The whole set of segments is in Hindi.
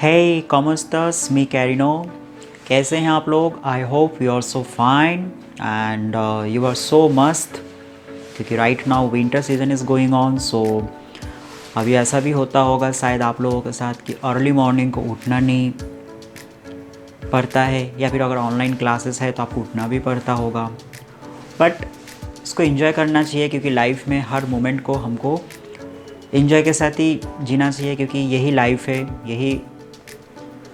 Hey, ¿cómo estás, mi querido? कैसे हैं आप लोग? I hope you are so fine and you are so मस्त, क्योंकि right now winter season is going on. So अभी ऐसा भी होता होगा शायद आप लोगों के साथ कि अर्ली मॉर्निंग को उठना नहीं पड़ता है, या फिर अगर ऑनलाइन क्लासेस है तो आपको उठना भी पड़ता होगा। बट इसको एंजॉय करना चाहिए, क्योंकि लाइफ में हर मोमेंट को हमको एंजॉय के साथ ही जीना चाहिए, क्योंकि यही लाइफ है, यही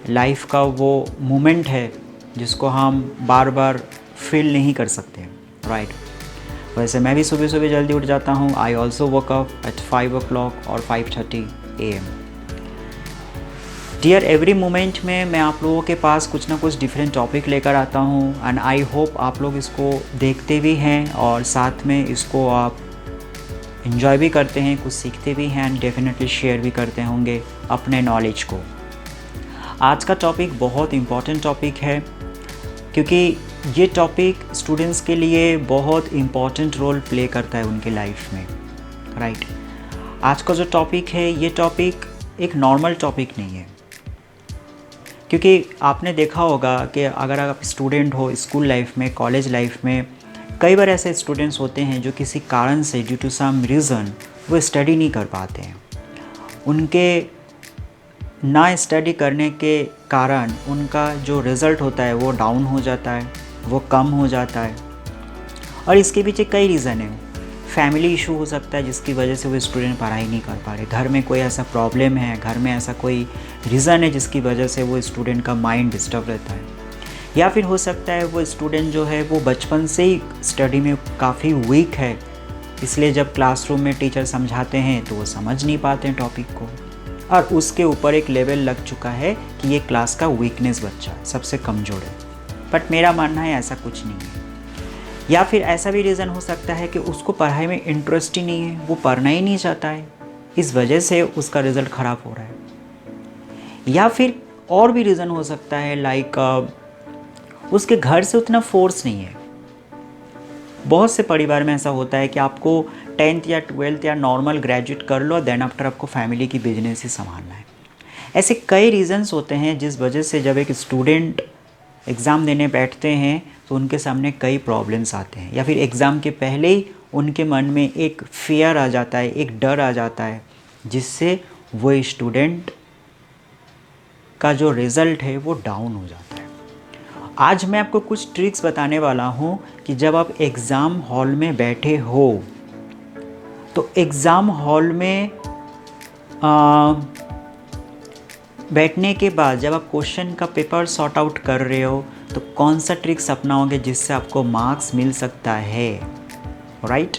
लाइफ का वो मोमेंट है जिसको हम बार बार फील नहीं कर सकते, राइट। वैसे मैं भी सुबह सुबह जल्दी उठ जाता हूँ। आई ऑल्सो वक अप एट 5 o'clock और 5:30 AM। डियर एवरी मोमेंट में मैं आप लोगों के पास कुछ ना कुछ डिफरेंट टॉपिक लेकर आता हूँ, एंड आई होप आप लोग इसको देखते भी हैं और साथ में इसको आप इन्जॉय भी करते हैं, कुछ सीखते भी हैं, एंड डेफिनेटली शेयर भी करते होंगे अपने नॉलेज को। आज का टॉपिक बहुत इम्पॉर्टेंट टॉपिक है, क्योंकि ये टॉपिक स्टूडेंट्स के लिए बहुत इम्पॉर्टेंट रोल प्ले करता है उनके लाइफ में, राइट। आज का जो टॉपिक है, ये टॉपिक एक नॉर्मल टॉपिक नहीं है, क्योंकि आपने देखा होगा कि अगर आप स्टूडेंट हो स्कूल लाइफ में, कॉलेज लाइफ में, कई बार ऐसे स्टूडेंट्स होते हैं जो किसी कारण से, ड्यू टू सम रीज़न, वो स्टडी नहीं कर पाते हैं। उनके ना स्टडी करने के कारण उनका जो रिज़ल्ट होता है वो डाउन हो जाता है, वो कम हो जाता है। और इसके पीछे कई रीज़न है। फैमिली इशू हो सकता है जिसकी वजह से वो स्टूडेंट पढ़ाई नहीं कर पा रहे, घर में कोई ऐसा प्रॉब्लम है, घर में ऐसा कोई रीज़न है जिसकी वजह से वो स्टूडेंट का माइंड डिस्टर्ब रहता है। या फिर हो सकता है वो स्टूडेंट जो है वो बचपन से ही स्टडी में काफ़ी वीक है, इसलिए जब क्लासरूम में टीचर समझाते हैं तो वो समझ नहीं पाते हैं टॉपिक को, और उसके ऊपर एक लेवल लग चुका है कि ये क्लास का वीकनेस बच्चा है, सबसे कमज़ोर है। बट मेरा मानना है ऐसा कुछ नहीं है। या फिर ऐसा भी रीज़न हो सकता है कि उसको पढ़ाई में इंटरेस्ट ही नहीं है, वो पढ़ना ही नहीं चाहता है, इस वजह से उसका रिज़ल्ट ख़राब हो रहा है। या फिर और भी रीज़न हो सकता है, लाइक उसके घर से उतना फोर्स नहीं है। बहुत से परिवार में ऐसा होता है कि आपको 10th या 12th या नॉर्मल ग्रेजुएट कर लो, देन आफ्टर आपको फैमिली की बिजनेस ही संभालना है। ऐसे कई रीज़न्स होते हैं जिस वजह से जब एक स्टूडेंट एग्ज़ाम देने बैठते हैं तो उनके सामने कई प्रॉब्लम्स आते हैं, या फिर एग्ज़ाम के पहले ही उनके मन में एक फियर आ जाता है, एक डर आ जाता है, जिससे वो स्टूडेंट का जो रिज़ल्ट है वो डाउन हो जाता है। आज मैं आपको कुछ ट्रिक्स बताने वाला हूँ कि जब आप एग्ज़ाम हॉल में बैठे हो तो एग्ज़ाम हॉल में बैठने के बाद जब आप क्वेश्चन का पेपर सॉर्ट आउट कर रहे हो तो कौन सा ट्रिक्स अपनाओगे जिससे आपको मार्क्स मिल सकता है, राइट।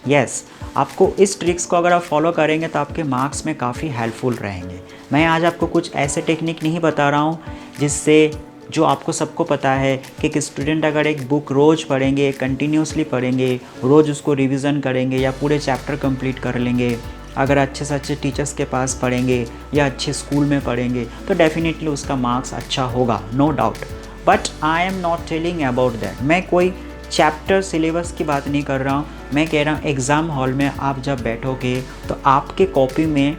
यस, आपको इस ट्रिक्स को अगर आप फॉलो करेंगे तो आपके मार्क्स में काफ़ी हेल्पफुल रहेंगे। मैं आज आपको कुछ ऐसे टेक्निक नहीं बता रहा हूँ जिससे, जो आपको सबको पता है कि एक स्टूडेंट अगर एक बुक रोज़ पढ़ेंगे, कंटिन्यूसली पढ़ेंगे, रोज़ उसको रिवीजन करेंगे या पूरे चैप्टर कंप्लीट कर लेंगे, अगर अच्छे से अच्छे टीचर्स के पास पढ़ेंगे या अच्छे स्कूल में पढ़ेंगे तो डेफिनेटली उसका मार्क्स अच्छा होगा, no doubt. But I am not telling about that. मैं कोई चैप्टर सिलेबस की बात नहीं कर रहा हूँ, मैं कह रहा हूँ एग्ज़ाम हॉल में आप जब बैठोगे तो आपके कॉपी में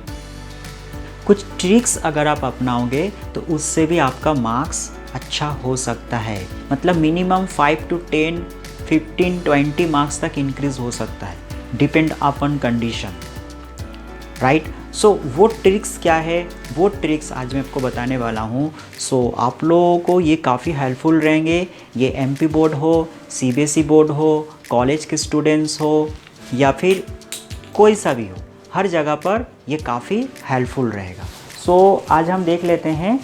कुछ ट्रिक्स अगर आप अपनाओगे तो उससे भी आपका मार्क्स अच्छा हो सकता है। मतलब मिनिमम 5 to 10, 15, 20 मार्क्स तक इंक्रीज़ हो सकता है, डिपेंड अपॉन कंडीशन, राइट। सो वो ट्रिक्स क्या है, वो ट्रिक्स आज मैं आपको बताने वाला हूँ। सो आप लोगों को ये काफ़ी हेल्पफुल रहेंगे। ये MP बोर्ड हो, CBSE बोर्ड हो, कॉलेज के स्टूडेंट्स हो, या फिर कोई सा भी हो, हर जगह पर ये काफ़ी हेल्पफुल रहेगा। सो आज हम देख लेते हैं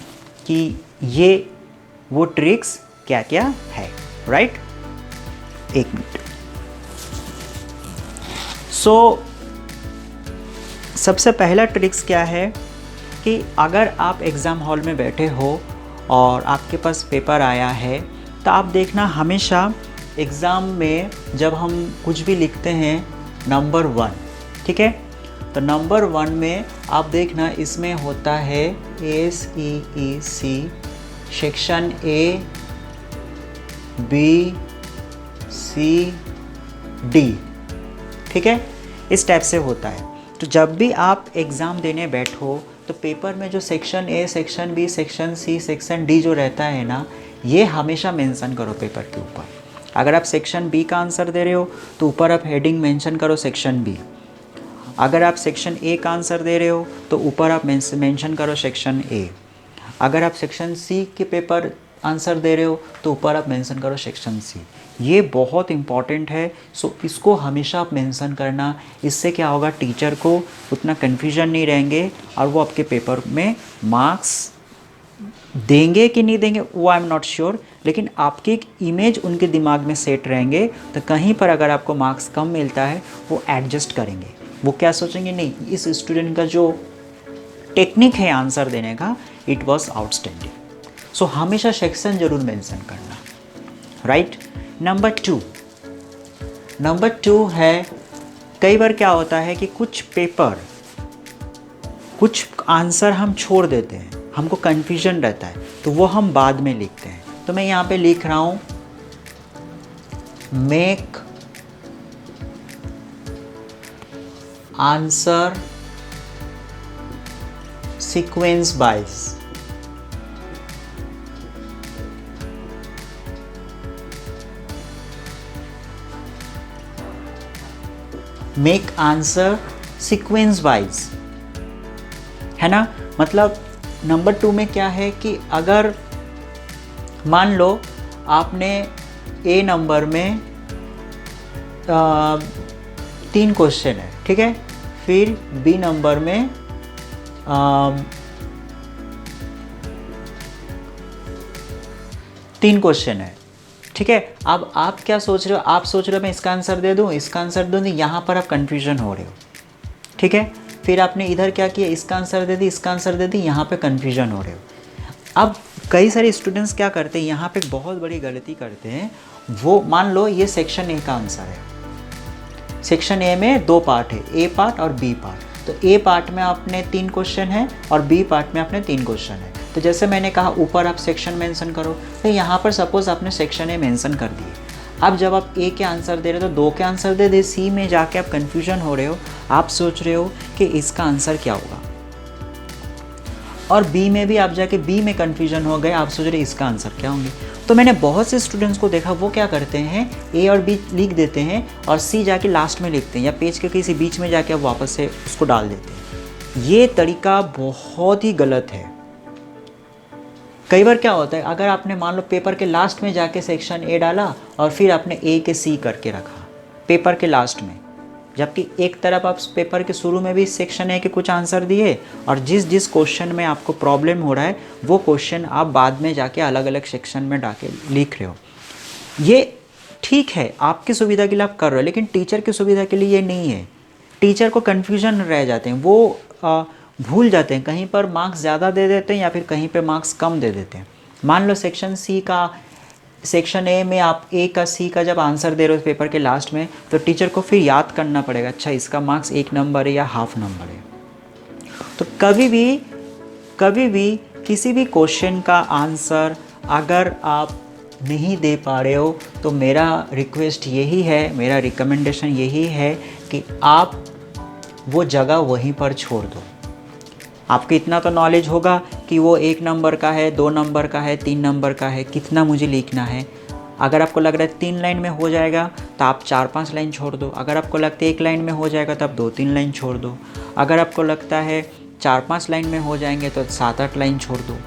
कि ये वो ट्रिक्स क्या क्या है, राइट। एक मिनट। सो सबसे पहला ट्रिक्स क्या है कि अगर आप एग्ज़ाम हॉल में बैठे हो और आपके पास पेपर आया है तो आप देखना, हमेशा एग्ज़ाम में जब हम कुछ भी लिखते हैं नंबर 1, ठीक है, तो नंबर 1 में आप देखना इसमें होता है SEEC, section A, B, C, D, ठीक है, इस टाइप से होता है। तो जब भी आप एग्ज़ाम देने बैठो तो तो पेपर में जो section A, section B, section C, section D जो रहता है ना, ये हमेशा मेंशन करो पेपर के ऊपर। अगर आप सेक्शन बी का आंसर दे रहे हो तो ऊपर आप हेडिंग मेंशन करो सेक्शन बी। अगर आप सेक्शन ए का आंसर दे रहे हो तो ऊपर आप मेंशन करो सेक्शन ए। अगर आप सेक्शन सी के पेपर आंसर दे रहे हो तो ऊपर आप मेंशन करो सेक्शन सी। ये बहुत इम्पॉर्टेंट है, सो इसको हमेशा आप मेंशन करना। इससे क्या होगा, टीचर को उतना कन्फ्यूजन नहीं रहेंगे और वो आपके पेपर में मार्क्स देंगे कि नहीं देंगे वो आई एम नॉट श्योर, लेकिन आपकी एक इमेज उनके दिमाग में सेट रहेंगे। तो कहीं पर अगर आपको मार्क्स कम मिलता है वो एडजस्ट करेंगे। वो क्या सोचेंगे, नहीं इस स्टूडेंट का जो टेक्निक है आंसर देने का, इट वॉज आउटस्टैंडिंग। सो हमेशा सेक्शन जरूर मेंशन करना, राइट। नंबर टू है, कई बार क्या होता है कि कुछ आंसर हम छोड़ देते हैं, हमको कन्फ्यूजन रहता है, तो वो हम बाद में लिखते हैं। तो मैं यहाँ पे लिख रहा हूँ make answer sequence wise. Make answer sequence wise, है ना। मतलब नंबर 2 में क्या है कि अगर मान लो आपने ए नंबर में 3 क्वेश्चन है, ठीक है, फिर बी नंबर में 3 क्वेश्चन है, ठीक है। अब आप क्या सोच रहे हो, आप सोच रहे हो मैं इसका आंसर दे दूँ, इसका आंसर दूँ, यहाँ पर आप कन्फ्यूजन हो रहे हो, ठीक है। फिर आपने इधर क्या किया, इसका आंसर दे दी, इसका आंसर दे दी, यहाँ पे कन्फ्यूजन हो रहे हो। अब कई सारे स्टूडेंट्स क्या करते हैं, यहाँ पे एक बहुत बड़ी गलती करते हैं। वो मान लो ये सेक्शन ए का आंसर है, सेक्शन ए में 2 पार्ट है, ए पार्ट और बी पार्ट। तो ए पार्ट में आपने 3 क्वेश्चन है और बी पार्ट में आपने 3 क्वेश्चन है। तो जैसे मैंने कहा ऊपर आप सेक्शन मेंशन करो, तो यहाँ पर सपोज आपने सेक्शन ए मेंशन कर दिए। अब जब आप ए के आंसर दे रहे हो तो 2 के आंसर दे दे, सी में जाके आप कन्फ्यूजन हो रहे हो, आप सोच रहे हो कि इसका आंसर क्या होगा, और बी में भी आप जाके बी में कन्फ्यूजन हो गए, आप सोच रहे इसका आंसर क्या होंगे। तो मैंने बहुत से स्टूडेंट्स को देखा, वो क्या करते हैं, ए और बी लिख देते हैं और सी जाके लास्ट में लिखते हैं, या पेज के किसी बीच में जाके आप वापस से उसको डाल देते हैं। ये तरीका बहुत ही गलत है। कई बार क्या होता है, अगर आपने मान लो पेपर के लास्ट में जाके सेक्शन ए डाला और फिर आपने ए के सी करके रखा पेपर के लास्ट में, जबकि एक तरफ आप पेपर के शुरू में भी सेक्शन ए के कुछ आंसर दिए और जिस क्वेश्चन में आपको प्रॉब्लम हो रहा है वो क्वेश्चन आप बाद में जाके अलग अलग सेक्शन में डाके लिख रहे हो। ये ठीक है, आपकी सुविधा के लिए आप कर रहे हो, लेकिन टीचर की सुविधा के लिए ये नहीं है। टीचर को कन्फ्यूजन रह जाते हैं, वो भूल जाते हैं, कहीं पर मार्क्स ज़्यादा दे देते हैं या फिर कहीं पे मार्क्स कम दे देते हैं। मान लो सेक्शन ए में आप ए का सी का जब आंसर दे रहे हो पेपर के लास्ट में, तो टीचर को फिर याद करना पड़ेगा, अच्छा इसका मार्क्स 1 नंबर है या हाफ नंबर है। तो कभी भी किसी भी क्वेश्चन का आंसर अगर आप नहीं दे पा रहे हो तो मेरा रिक्वेस्ट यही है, मेरा रिकमेंडेशन यही है कि आप वो जगह वहीं पर छोड़ दो। आपको इतना तो नॉलेज होगा कि वो 1 नंबर का है, 2 नंबर का है, 3 नंबर का है, कितना मुझे लिखना है। अगर आपको लग रहा है 3 लाइन में हो जाएगा तो आप 4-5 लाइन छोड़ दो। अगर आपको लगता है 1 लाइन में हो जाएगा तो आप 2-3 लाइन छोड़ दो। अगर आपको लगता है 4-5 लाइन में हो जाएंगे तो 7-8 लाइन छोड़ दो।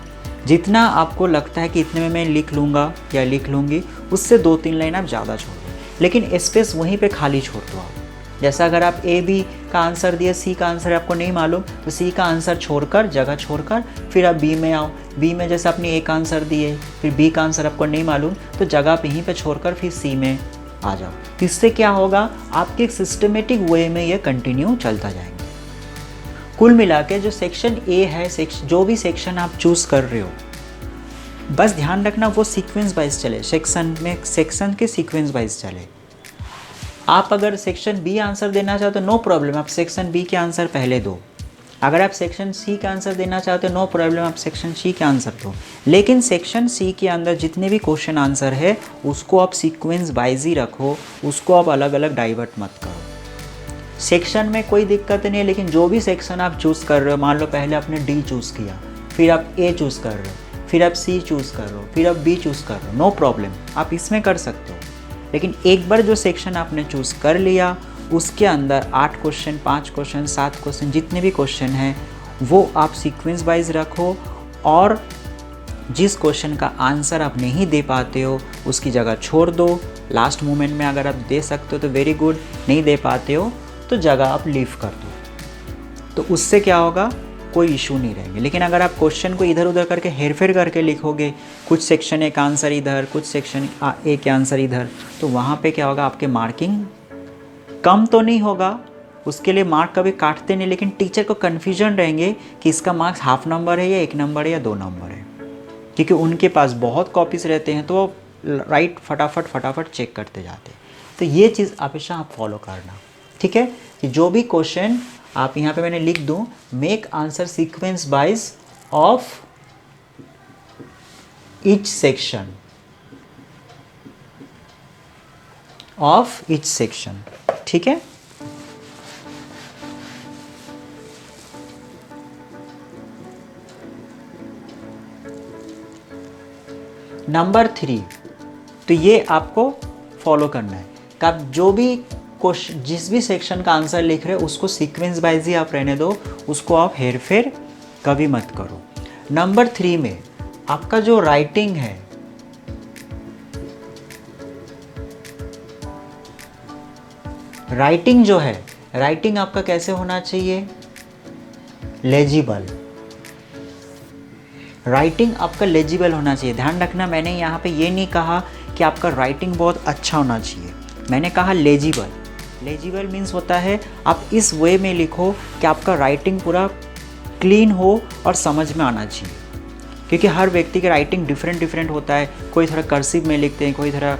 जितना आपको लगता है कि इतने में मैं लिख लूँगा या लिख लूँगी, उससे 2-3 लाइन आप ज़्यादा छोड़ दो, लेकिन स्पेस वहीं पे खाली छोड़ दो आप। जैसा अगर आप ए बी का आंसर दिए, सी का आंसर आपको नहीं मालूम, तो सी का आंसर छोड़कर, जगह छोड़कर फिर आप बी में आओ। बी में जैसे आपने ए का आंसर दिए, फिर बी का आंसर आपको नहीं मालूम, तो जगह पे यहीं पे छोड़कर फिर सी में आ जाओ। इससे क्या होगा, आपके एक सिस्टमेटिक वे में ये कंटिन्यू चलता जाएंगे। कुल मिला के जो सेक्शन ए है, जो भी सेक्शन आप चूज़ कर रहे हो, बस ध्यान रखना वो सीक्वेंस वाइज चले, सेक्शन के सीक्वेंस वाइज चले। आप अगर सेक्शन बी आंसर देना चाहते हो नो प्रॉब्लम, आप सेक्शन बी के आंसर पहले दो। अगर आप सेक्शन सी का आंसर देना चाहते हो नो प्रॉब्लम, आप सेक्शन सी के आंसर दो। लेकिन सेक्शन सी के अंदर जितने भी क्वेश्चन आंसर है उसको आप सीक्वेंस वाइज ही रखो, उसको आप अलग अलग डाइवर्ट मत करो। सेक्शन में कोई दिक्कत नहीं है, लेकिन जो भी सेक्शन आप चूज़ कर रहे हो, मान लो पहले आपने डी चूज़ किया, फिर आप ए चूज़ कर रहे हो, फिर आप सी चूज़ कर रहे हो, फिर आप बी चूज़ कर रहे हो, नो प्रॉब्लम, आप इसमें कर सकते हो। लेकिन एक बार जो सेक्शन आपने चूज़ कर लिया, उसके अंदर 8 क्वेश्चन, 5 क्वेश्चन, 7 क्वेश्चन, जितने भी क्वेश्चन हैं वो आप सीक्वेंस वाइज रखो, और जिस क्वेश्चन का आंसर आप नहीं दे पाते हो उसकी जगह छोड़ दो। लास्ट मोमेंट में अगर आप दे सकते हो तो वेरी गुड, नहीं दे पाते हो तो जगह आप लीव कर दो, तो उससे क्या होगा, कोई इशू नहीं रहेंगे। लेकिन अगर आप क्वेश्चन को इधर उधर करके हेरफेर करके लिखोगे, कुछ सेक्शन एक आंसर इधर, कुछ सेक्शन एक आंसर इधर, तो वहाँ पे क्या होगा, आपके मार्किंग कम तो नहीं होगा, उसके लिए मार्क कभी काटते नहीं, लेकिन टीचर को कन्फ्यूजन रहेंगे कि इसका मार्क्स हाफ नंबर है या 1 नंबर है या 2 नंबर है, क्योंकि उनके पास बहुत कॉपीज़ रहते हैं, तो वो राइट फटाफट चेक करते जाते हैं। तो ये चीज़ हमेशा आप फॉलो करना, ठीक है, कि जो भी क्वेश्चन आप यहाँ पे मैंने लिख दूँ, make answer sequence wise of each section, ठीक है। नंबर 3, तो ये आपको फॉलो करना है कि आप जो भी क्वेश्चन, जिस भी सेक्शन का आंसर लिख रहे हो उसको सीक्वेंस वाइज ही आप रहने दो, उसको आप हेरफेर कभी मत करो। नंबर 3 में आपका जो राइटिंग है, राइटिंग जो है, राइटिंग आपका कैसे होना चाहिए, लेजिबल, राइटिंग आपका लेजिबल होना चाहिए। ध्यान रखना, मैंने यहाँ पे ये नहीं कहा कि आपका राइटिंग बहुत अच्छा होना चाहिए, मैंने कहा लेजिबल। लेजिबल मीन्स होता है आप इस वे में लिखो कि आपका राइटिंग पूरा क्लीन हो और समझ में आना चाहिए, क्योंकि हर व्यक्ति की राइटिंग डिफरेंट होता है, कोई थोड़ा कर्सिव में लिखते हैं, कोई थोड़ा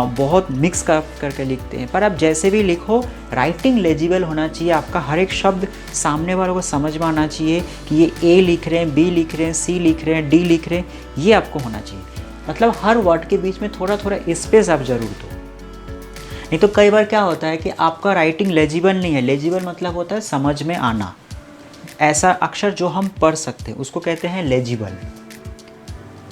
बहुत मिक्स करके लिखते हैं, पर आप जैसे भी लिखो राइटिंग लेजिबल होना चाहिए। आपका हर एक शब्द सामने वालों को समझ में आना चाहिए कि ये ए लिख रहे हैं, बी लिख रहे हैं, सी लिख रहे हैं, डी लिख रहे हैं, ये आपको होना चाहिए। मतलब हर वर्ड के बीच में थोड़ा स्पेस आप ज़रूर दो, नहीं तो कई बार क्या होता है कि आपका राइटिंग लेजिबल नहीं है। लेजिबल मतलब होता है समझ में आना, ऐसा अक्षर जो हम पढ़ सकते हैं उसको कहते हैं लेजिबल।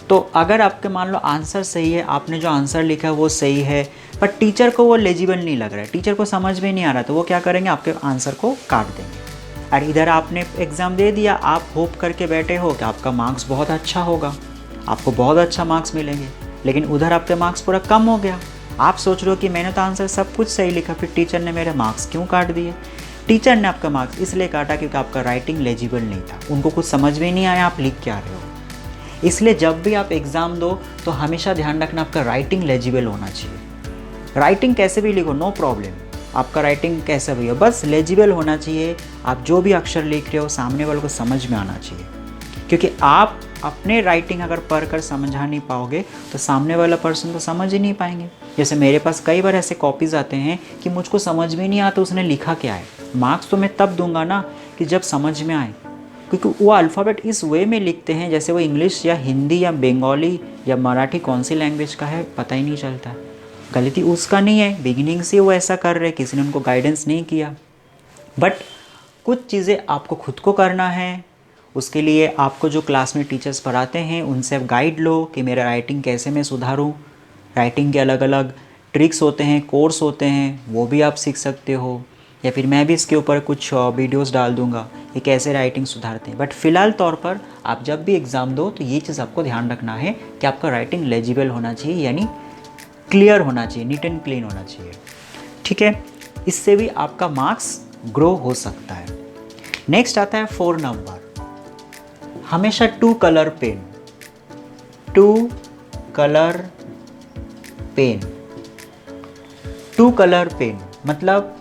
तो अगर आपके मान लो आंसर सही है, आपने जो आंसर लिखा है वो सही है, पर टीचर को वो लेजिबल नहीं लग रहा है, टीचर को समझ में नहीं आ रहा, तो वो क्या करेंगे, आपके आंसर को काट देंगे। और इधर आपने एग्ज़ाम दे दिया, आप होप करके बैठे हो कि आपका मार्क्स बहुत अच्छा होगा, आपको बहुत अच्छा मार्क्स मिलेंगे, लेकिन उधर आपके मार्क्स पूरा कम हो गया। आप सोच रहे हो कि मैंने तो आंसर सब कुछ सही लिखा, फिर टीचर ने मेरे मार्क्स क्यों काट दिए। टीचर ने आपका मार्क्स इसलिए काटा क्योंकि आपका राइटिंग लेजिबल नहीं था, उनको कुछ समझ में नहीं आया आप लिख क्या रहे हो। इसलिए जब भी आप एग्ज़ाम दो तो हमेशा ध्यान रखना आपका राइटिंग लेजिबल होना चाहिए। राइटिंग कैसे भी लिखो नो प्रॉब्लम, आपका राइटिंग कैसा भी हो, बस लेजिबल होना चाहिए। आप जो भी अक्षर लिख रहे हो सामने वालों को समझ में आना चाहिए, क्योंकि आप अपने राइटिंग अगर पढ़कर समझा नहीं पाओगे तो सामने वाला पर्सन तो समझ ही नहीं पाएंगे। जैसे मेरे पास कई बार ऐसे कॉपीज़ आते हैं कि मुझको समझ में नहीं आता उसने लिखा क्या है। मार्क्स तो मैं तब दूंगा ना कि जब समझ में आए, क्योंकि वो अल्फ़ाबेट इस वे में लिखते हैं जैसे वो इंग्लिश या हिंदी या बंगाली या मराठी कौन सी लैंग्वेज का है पता ही नहीं चलता। गलती उसका नहीं है, बिगिनिंग से वो ऐसा कर रहे, किसी ने उनको गाइडेंस नहीं किया। बट कुछ चीज़ें आपको खुद को करना है, उसके लिए आपको जो क्लास में टीचर्स पढ़ाते हैं उनसे आप गाइड लो कि मेरा राइटिंग कैसे मैं सुधारूँ। राइटिंग के अलग अलग ट्रिक्स होते हैं, कोर्स होते हैं, वो भी आप सीख सकते हो, या फिर मैं भी इसके ऊपर कुछ वीडियोस डाल दूंगा कि कैसे राइटिंग सुधारते हैं। बट फ़िलहाल तौर पर आप जब भी एग्ज़ाम दो तो ये चीज़ आपको ध्यान रखना है कि आपका राइटिंग लेजिबल होना चाहिए, यानी क्लियर होना चाहिए, नीट एंड क्लीन होना चाहिए, ठीक है। इससे भी आपका मार्क्स ग्रो हो सकता है। नेक्स्ट आता है 4 नंबर, हमेशा 2 colour pen, 2 colour pen. 2 colour pen मतलब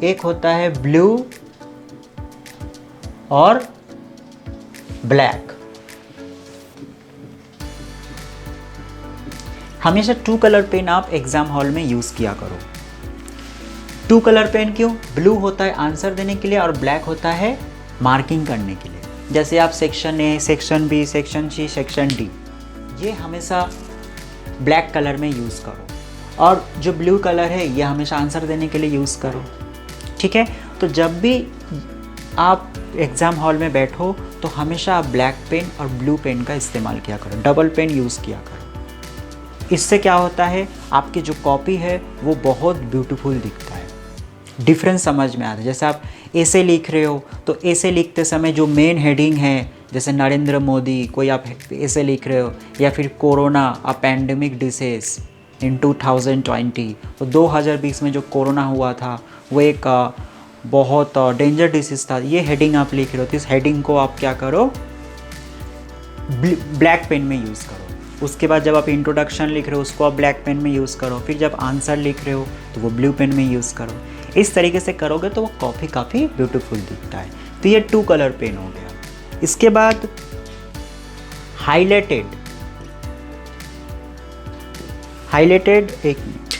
एक होता है ब्लू और ब्लैक। हमेशा 2 कलर पेन आप एग्जाम हॉल में यूज़ किया करो। 2 कलर पेन क्यों? ब्लू होता है आंसर देने के लिए और ब्लैक होता है मार्किंग करने के लिए। जैसे आप section A, section B, section C, section D, ये हमेशा ब्लैक कलर में यूज़ करो, और जो ब्लू कलर है ये हमेशा आंसर देने के लिए यूज़ करो, ठीक है। तो जब भी आप एग्ज़ाम हॉल में बैठो तो हमेशा आप ब्लैक पेन और ब्लू पेन का इस्तेमाल किया करो, डबल पेन यूज़ किया करो। इससे क्या होता है, आपकी जो कॉपी है वो बहुत ब्यूटीफुल दिखता है, डिफरेंस समझ में आता है। जैसे आप ऐसे लिख रहे हो तो ऐसे लिखते समय जो मेन हेडिंग है, जैसे नरेंद्र मोदी, कोई आप ऐसे लिख रहे हो, या फिर कोरोना अ पैंडेमिक डिसीज इन 2020, तो 2020 में जो कोरोना हुआ था वो एक बहुत डेंजर डिसीज़ था, ये हेडिंग आप लिख रहे हो तो इस हेडिंग को आप क्या करो, ब्लैक पेन में यूज़ करो। उसके बाद जब आप इंट्रोडक्शन लिख रहे हो उसको आप ब्लैक पेन में यूज़ करो, फिर जब आंसर लिख रहे हो तो वो ब्लू पेन में यूज़ करो। इस तरीके से करोगे तो वो कॉपी काफ़ी ब्यूटीफुल दिखता है। तो ये 2 कलर पेन हो गया। इसके बाद हाईलाइटेड, एक मिनट,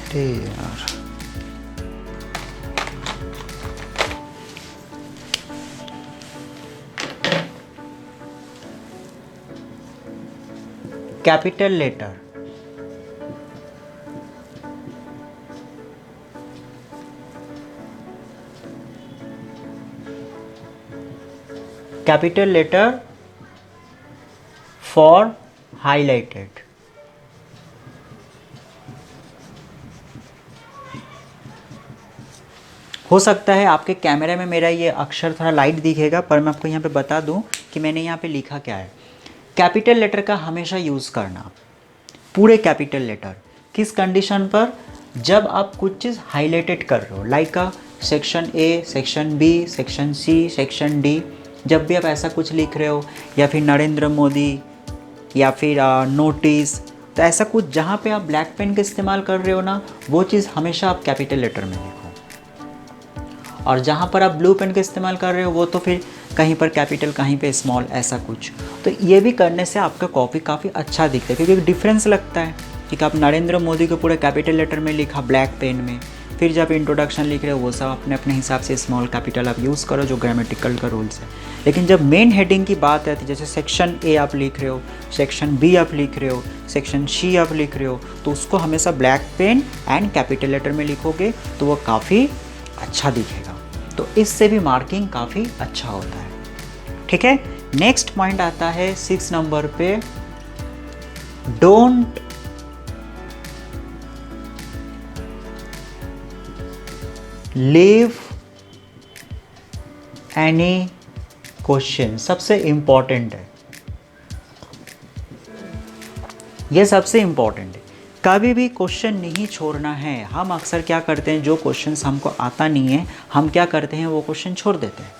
अरे यार, capital letter, capital letter for highlighted. हो सकता है आपके कैमरे में मेरा ये अक्षर थोड़ा लाइट दिखेगा, पर मैं आपको यहाँ पे बता दूँ कि मैंने यहाँ पे लिखा क्या है। कैपिटल लेटर का हमेशा यूज़ करना, पूरे कैपिटल लेटर। किस कंडीशन पर, जब आप कुछ चीज़ हाईलाइटेड कर रहे हो, like section A, section B, section C, section D, जब भी आप ऐसा कुछ लिख रहे हो, या फिर नरेंद्र मोदी, या फिर नोटिस, तो ऐसा कुछ जहाँ पे आप ब्लैक पेन का इस्तेमाल कर रहे हो ना, वो चीज़ हमेशा आप कैपिटल लेटर में लिखो। और जहाँ पर आप ब्लू पेन का इस्तेमाल कर रहे हो वो तो फिर कहीं पर कैपिटल, कहीं पे स्मॉल, ऐसा कुछ। तो ये भी करने से आपका कॉपी काफ़ी अच्छा दिखता है, क्योंकि एक डिफरेंस लगता है कि आप नरेंद्र मोदी को पूरे कैपिटल लेटर में लिखा ब्लैक पेन में, फिर जब इंट्रोडक्शन लिख रहे हो वो सब अपने अपने हिसाब से स्मॉल कैपिटल आप यूज़ करो, जो ग्रामेटिकल का रूल्स है। लेकिन जब मेन हेडिंग की बात आती है, जैसे सेक्शन ए आप लिख रहे हो, सेक्शन बी आप लिख रहे हो, सेक्शन सी आप लिख रहे हो, तो उसको हमेशा black pen and capital letter में लिखोगे तो वो काफ़ी अच्छा दिखेगा। तो इससे भी मार्किंग काफ़ी अच्छा होता है। ठीक है, नेक्स्ट पॉइंट आता है 6 नंबर पे, डोंट लीव एनी क्वेश्चन। सबसे इंपॉर्टेंट है, यह सबसे इंपॉर्टेंट है। कभी भी क्वेश्चन नहीं छोड़ना है। हम अक्सर क्या करते हैं, जो क्वेश्चंस हमको आता नहीं है हम क्या करते हैं, वो क्वेश्चन छोड़ देते हैं।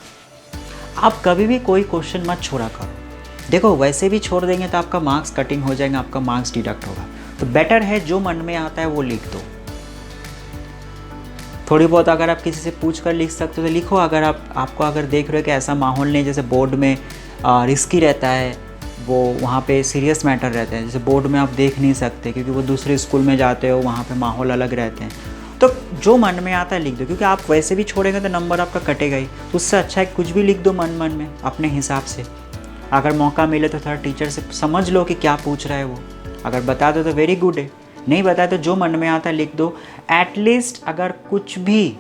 आप कभी भी कोई क्वेश्चन मत छोड़ा करो। देखो, वैसे भी छोड़ देंगे तो आपका मार्क्स कटिंग हो जाएगा, आपका मार्क्स डिडक्ट होगा। तो बेटर है जो मन में आता है वो लिख दो। थोड़ी बहुत अगर आप किसी से पूछ कर लिख सकते हो तो लिखो। अगर आपको अगर देख रहे हो कि ऐसा माहौल नहीं, जैसे बोर्ड में रिस्की रहता है, वो वहाँ पे सीरियस मैटर रहते हैं, जैसे बोर्ड में आप देख नहीं सकते क्योंकि वो दूसरे स्कूल में जाते हो, वहाँ पे माहौल अलग रहते हैं, तो जो मन में आता है लिख दो। क्योंकि आप वैसे भी छोड़ेंगे तो नंबर आपका कटेगा ही, तो उससे अच्छा है कुछ भी लिख दो मन मन में अपने हिसाब से। अगर मौका मिले तो थोड़ा टीचर से समझ लो कि क्या पूछ रहा है वो, अगर बता दो तो वेरी गुड है, नहीं बताए तो जो मन में आता है लिख दो। एटलीस्ट अगर कुछ भी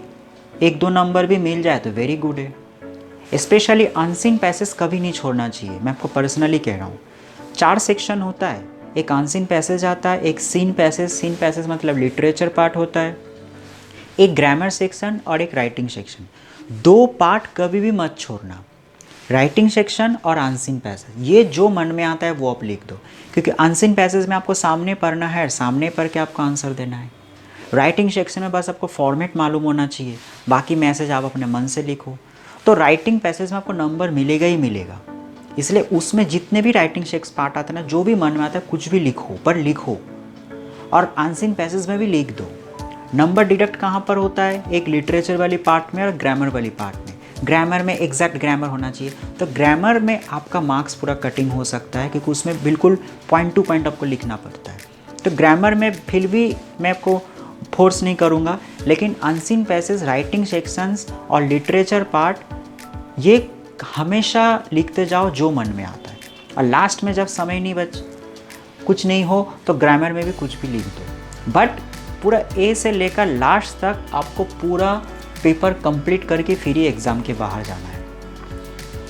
1-2 नंबर भी मिल जाए तो वेरी गुड है। स्पेशली अनसीन पैसेज कभी नहीं छोड़ना चाहिए, मैं आपको पर्सनली कह रहा हूँ। 4 सेक्शन होता है, एक अनसीन पैसेज आता है, एक सीन पैसेज मतलब लिटरेचर पार्ट होता है, एक ग्रामर सेक्शन और एक राइटिंग सेक्शन। 2 पार्ट कभी भी मत छोड़ना, राइटिंग सेक्शन और अनसीन पैसेज। ये जो मन में आता है वो आप लिख दो, क्योंकि अनसीन पैसेज में आपको सामने पढ़ना है, सामने पढ़ के आपको आंसर देना है। राइटिंग सेक्शन में बस आपको फॉर्मेट मालूम होना चाहिए, बाकी मैसेज आप अपने मन से लिखो। तो राइटिंग पैसेज में आपको नंबर मिलेगा ही मिलेगा, इसलिए उसमें जितने भी राइटिंग शेक्स पार्ट आते हैं ना, जो भी मन में आता है कुछ भी लिखो, पर लिखो। और अनसीन पैसेज में भी लिख दो। नंबर डिडक्ट कहाँ पर होता है, एक लिटरेचर वाली पार्ट में और ग्रामर वाली पार्ट में। ग्रामर में एग्जैक्ट ग्रामर होना चाहिए, तो ग्रामर में आपका मार्क्स पूरा कटिंग हो सकता है, क्योंकि उसमें बिल्कुल पॉइंट टू पॉइंट आपको लिखना पड़ता है। तो ग्रामर में फिर भी मैं आपको फोर्स नहीं करूँगा, लेकिन अनसीन पैसेज, राइटिंग सेक्शंस और लिटरेचर पार्ट ये हमेशा लिखते जाओ जो मन में आता है। और लास्ट में जब समय नहीं कुछ नहीं हो तो ग्रामर में भी कुछ भी लिख दो, बट पूरा ए से लेकर लास्ट तक आपको पूरा पेपर कंप्लीट करके फिर ही एग्ज़ाम के बाहर जाना है।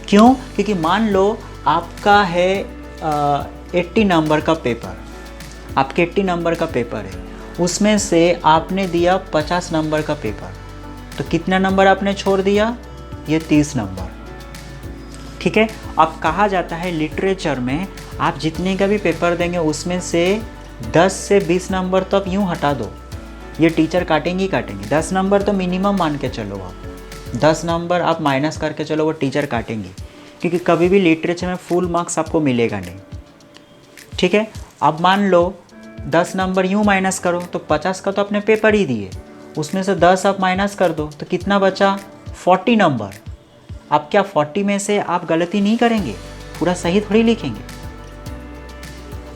क्यों? क्योंकि मान लो आपका है 80 नंबर का पेपर, आपके 80 नंबर का पेपर है, उसमें से आपने दिया 50 नंबर का पेपर, तो कितना नंबर आपने छोड़ दिया? ये 30 नंबर। ठीक है। अब कहा जाता है लिटरेचर में आप जितने का भी पेपर देंगे उसमें से 10 से 20 नंबर तो आप यूँ हटा दो, ये टीचर काटेंगे ही काटेंगे। 10 नंबर तो मिनिमम मान के चलो आप, 10 नंबर आप माइनस करके चलो, वो टीचर काटेंगे, क्योंकि कभी भी लिटरेचर में फुल मार्क्स आपको मिलेगा नहीं। ठीक है। अब मान लो 10 नंबर यूँ माइनस करो तो 50 का तो अपने पेपर ही दिए, उसमें से 10 आप माइनस कर दो तो कितना बचा? 40 नंबर। अब क्या 40 में से आप गलती नहीं करेंगे, पूरा सही थोड़ी लिखेंगे।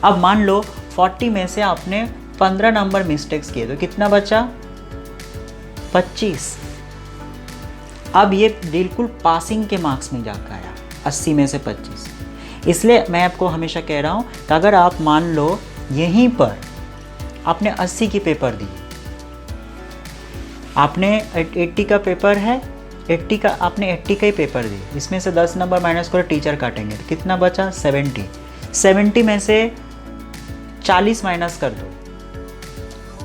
अब मान लो 40 में से आपने 15 नंबर मिस्टेक्स किए तो कितना बचा? 25। अब ये बिल्कुल पासिंग के मार्क्स में जाकर आया, 80 में से 25। इसलिए मैं आपको हमेशा कह रहा हूँ कि अगर आप मान लो यहीं पर आपने 80 की पेपर दी, आपने 80 का पेपर है, 80 का आपने 80 का ही पेपर दी, इसमें से 10 नंबर माइनस करो, टीचर काटेंगे तो कितना बचा? 70 में से 40 माइनस कर दो,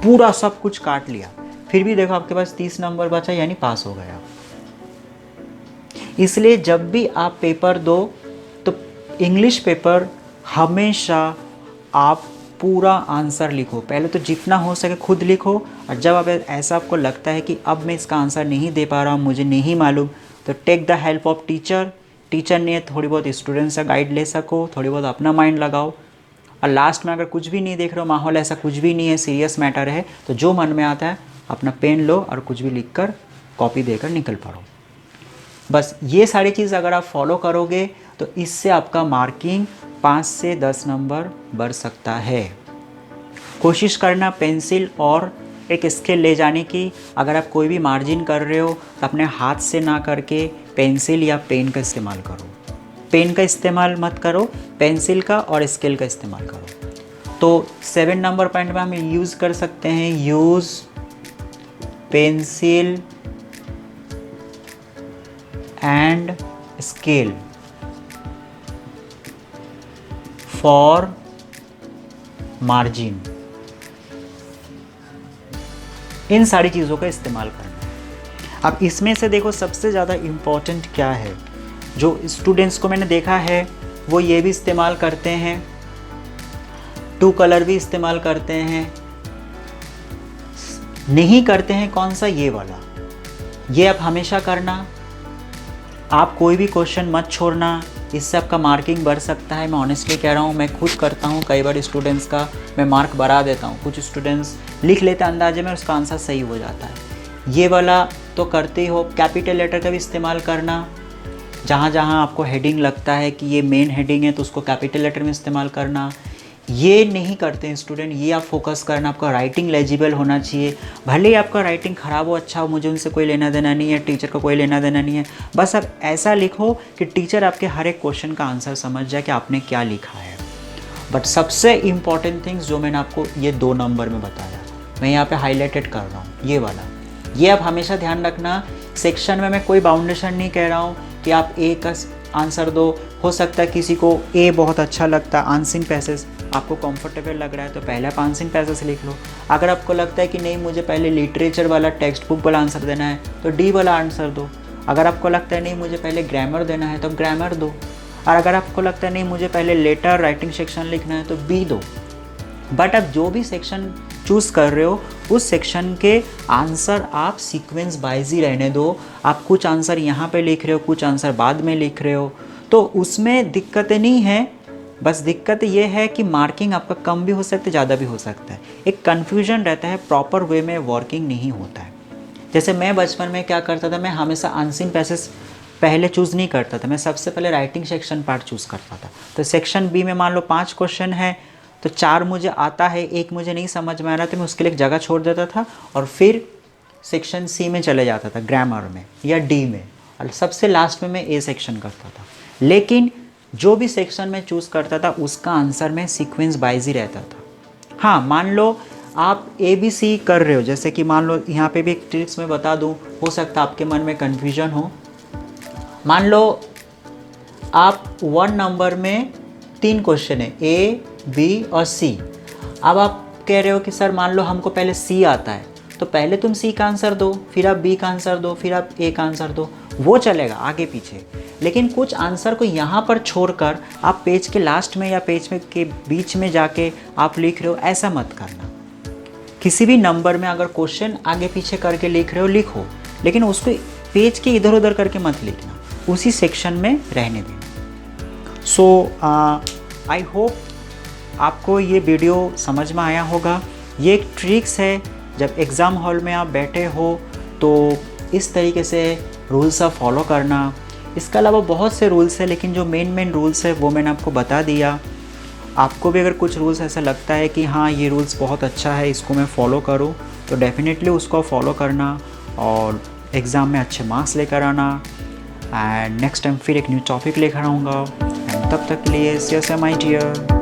पूरा सब कुछ काट लिया, फिर भी देखो आपके पास 30 नंबर बचा, यानी पास हो गया। इसलिए जब भी आप पेपर दो तो इंग्लिश पेपर हमेशा आप पूरा आंसर लिखो। पहले तो जितना हो सके खुद लिखो, और जब आप ऐसा आपको लगता है कि अब मैं इसका आंसर नहीं दे पा रहा हूँ, मुझे नहीं मालूम, तो take the help of teacher ने थोड़ी बहुत स्टूडेंट से गाइड ले सको, थोड़ी बहुत अपना माइंड लगाओ, और लास्ट में अगर कुछ भी नहीं देख रहे हो, माहौल ऐसा कुछ भी नहीं है, सीरियस मैटर है, तो जो मन में आता है अपना पेन लो और कुछ भी लिख कर कॉपी देकर निकल पड़ो। बस ये सारी चीज़ अगर आप फॉलो करोगे तो इससे आपका मार्किंग 5 से 10 नंबर बढ़ सकता है। कोशिश करना पेंसिल और एक स्केल ले जाने की। अगर आप कोई भी मार्जिन कर रहे हो तो अपने हाथ से ना करके पेंसिल या पेन का इस्तेमाल करो। पेन का इस्तेमाल मत करो, पेंसिल का और स्केल का इस्तेमाल करो। तो 7 नंबर पॉइंट में हम यूज़ कर सकते हैं, use pencil and scale for margin. इन सारी चीज़ों का इस्तेमाल करना है। अब इसमें से देखो सबसे ज़्यादा इम्पोर्टेंट क्या है, जो स्टूडेंट्स को मैंने देखा है वो ये भी इस्तेमाल करते हैं, 2 कलर भी इस्तेमाल करते हैं, नहीं करते हैं कौन सा? ये वाला। ये आप हमेशा करना, आप कोई भी क्वेश्चन मत छोड़ना, इससे आपका मार्किंग बढ़ सकता है। मैं ऑनेस्टली कह रहा हूँ, मैं खुद करता हूँ, कई बार स्टूडेंट्स का मैं मार्क बढ़ा देता हूँ। कुछ स्टूडेंट्स लिख लेते हैं अंदाजे में, उसका आंसर सही हो जाता है। ये वाला तो करते ही हो। कैपिटल लेटर का भी इस्तेमाल करना, जहाँ जहाँ आपको हेडिंग लगता है कि ये मेन हेडिंग है तो उसको कैपिटल लेटर में इस्तेमाल करना। ये नहीं करते हैं स्टूडेंट, ये आप फोकस करना, आपका राइटिंग लेजिबल होना चाहिए। भले ही आपका राइटिंग ख़राब हो, अच्छा हो, मुझे उनसे कोई लेना देना नहीं है, टीचर का कोई लेना देना नहीं है। बस आप ऐसा लिखो कि टीचर आपके हर एक क्वेश्चन का आंसर समझ जाए कि आपने क्या लिखा है। बट सबसे इम्पॉर्टेंट थिंग्स जो मैंने आपको ये 2 नंबर में बताया, मैं यहाँ पे हाईलाइटेड कर रहा हूँ, ये वाला, ये आप हमेशा ध्यान रखना। सेक्शन में मैं कोई बाउंडेशन नहीं कह रहा हूँ कि आप ए का आंसर दो। हो सकता है किसी को ए बहुत अच्छा लगता है, अनसीन पैसेज आपको कंफर्टेबल लग रहा है तो पहले आप अनसीन पैसेज लिख लो। अगर आपको लगता है कि नहीं मुझे पहले लिटरेचर वाला टेक्स्ट बुक वाला आंसर देना है तो डी वाला आंसर दो। अगर आपको लगता है नहीं मुझे पहले ग्रामर देना है तो ग्रामर दो। और अगर आपको लगता है नहीं मुझे पहले लेटर राइटिंग सेक्शन लिखना है तो बी दो। बट आप जो भी सेक्शन चूज़ कर रहे हो उस सेक्शन के आंसर आप सीक्वेंस वाइज ही रहने दो। आप कुछ आंसर यहाँ पे लिख रहे हो, कुछ आंसर बाद में लिख रहे हो, तो उसमें दिक्कतें नहीं है। बस दिक्कत ये है कि मार्किंग आपका कम भी हो सकता है, ज़्यादा भी हो सकता है। एक कन्फ्यूजन रहता है, प्रॉपर वे में वर्किंग नहीं होता है। जैसे मैं बचपन में क्या करता था, मैं हमेशा अनसीन पैसेज पहले चूज़ नहीं करता था, मैं सबसे पहले राइटिंग सेक्शन पार्ट चूज़ करता था। तो सेक्शन बी में मान लो 5 क्वेश्चन है तो 4 मुझे आता है, 1 मुझे नहीं समझ में आ रहा तो मैं उसके लिए एक जगह छोड़ देता था और फिर सेक्शन सी में चले जाता था, ग्रामर में या डी में, और सबसे लास्ट में मैं ए सेक्शन करता था। लेकिन जो भी सेक्शन में चूज़ करता था उसका आंसर में सीक्वेंस वाइज ही रहता था। हाँ, मान लो आप ABC कर रहे हो, जैसे कि मान लो यहाँ पे भी एक ट्रिक्स मैं बता दूँ, हो सकता है आपके मन में कन्फ्यूजन हो। मान लो आप 1 नंबर में 3 क्वेश्चन है, A, B और C। अब आप कह रहे हो कि सर मान लो हमको पहले C आता है, तो पहले तुम C का आंसर दो, फिर आप B का आंसर दो, फिर आप A का आंसर दो, वो चलेगा आगे पीछे। लेकिन कुछ आंसर को यहाँ पर छोड़कर आप पेज के लास्ट में या पेज में के बीच में जाके आप लिख रहे हो, ऐसा मत करना। किसी भी नंबर में अगर क्वेश्चन आगे पीछे करके लिख रहे हो लिखो, लेकिन उसको पेज के इधर उधर करके मत लिखना, उसी सेक्शन में रहने देना। सो आई होप आपको ये वीडियो समझ में आया होगा। ये एक ट्रिक्स है, जब एग्ज़ाम हॉल में आप बैठे हो तो इस तरीके से रूल्स आप फॉलो करना। इसके अलावा बहुत से रूल्स हैं, लेकिन जो मेन रूल्स है वो मैंने आपको बता दिया। आपको भी अगर कुछ रूल्स ऐसा लगता है कि हाँ ये रूल्स बहुत अच्छा है, इसको मैं फॉलो करूँ, तो डेफिनेटली उसको फॉलो करना और एग्ज़ाम में अच्छे मार्क्स लेकर आना। एंड नेक्स्ट टाइम फिर एक न्यू टॉपिक लेकर आऊँगा। एंड तब तक के लिए सी यू माय डियर।